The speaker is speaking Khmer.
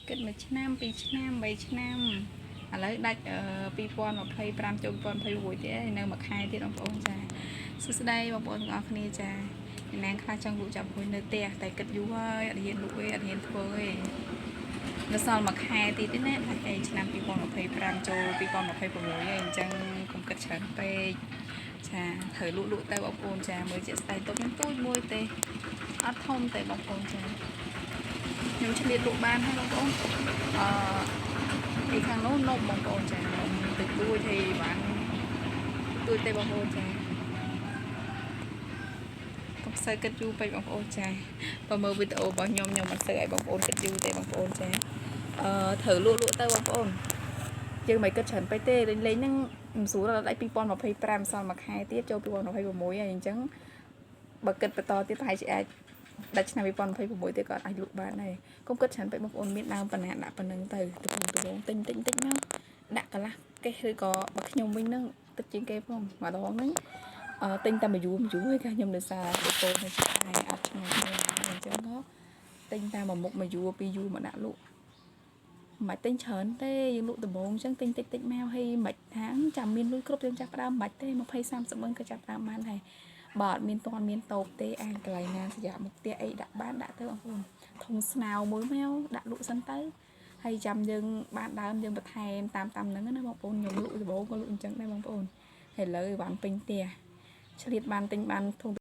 គិតមួយឆ្នាំពីរឆ្នាំបីឆ្នាំឥឡូវដាច់2025ចូល2026ទៀតនៅមួយខែទៀតបងប្អូនចាសួស្តីបងប្អូនទាំងអស់គ្នាចាអ្នកណាខ្លះចង់លក់ចាប់ហួយនៅផ្ទះតែគិតយូរហើយអត់ហ៊ានលក់ទេអត់ហ៊ានធ្វើទេនៅសល់មួយខែទៀតទេណាដាច់ឯឆ្នាំ2025ចូល2026ឯងអញ្ចឹងកុំគិតច្រើនពេកចាត្រូវលក់ទៅបងប្អូនចាមើលជាស្ដៃទុកខ្ញុំទូចមួយទេអត់ធំទេបងប្អូនចាខ្ញុំឆ្លៀតលក់បានហើយបងប្អូនពីខាងនោះនំបងប្អូនចានំទៅទួយthìបានទួយទេបងប្អូនចាកុំសូវគិតយូរពេកបងប្អូនចាបើមើលវីដេអូរបស់ខ្ញុំមិនសូវឲ្យបងប្អូនគិតយូរទេបងប្អូនចាត្រូវលក់ទៅបងប្អូនយើងមិនគិតច្រើនពេកទេលេងហ្នឹងមិនស្រួលដល់ដល់2025សល់មួយខែទៀតចូល2026ហើយអញ្ចឹងបើគិតបន្តទៀតប្រហែលជាអាចដាច់ឆ្នាំ2026ទៀតក៏អាចលក់បានដែរកុំគិតច្រើនពេកបងប្អូនមានដើមប៉ុណ្ណាដាក់ប៉ុណ្្នឹងទៅទងទិញមកដាក់កន្លះកេះឬក៏បើខ្ញុំវិញហ្នឹងទឹកជាងគេផងម្ដងហ្នឹងទិញតែមួយយូរហើយថាខ្ញុំដោយសារបបោនៅឆ្ងាយអត់ឆ្ងាយទេអញ្ចឹងក៏ទិញតែមួយមុខមួយយូរពីរយូរមកដាក់លក់មិនទិញច្រើនទេយើងលក់ដំបងអញ្ចឹងទិញតិចមកហើយមិនថាចាំមានលុយគ្រប់យើងចាប់ផ្ដើមមិនបាច់ទេ20 30ម៉ឺនក៏ចាប់ផ្ដើមបានដែរបើអត់មានតន់មានតូបទេអានកន្លែងណាស្រាប់មកផ្ទះអីដាក់បានដាក់ទៅបងប្អូនធុងស្នោមួយមកដាក់លក់សិនទៅហើយចាំយើងបានដើមយើងបន្ថែមតាមហ្នឹងណាបងប្អូនខ្ញុំលក់ដំបងក៏លក់អញ្ចឹងដែរបងប្អូនឥឡូវបានពេញផ្ទះឆ្លៀតបានទិញបានធុង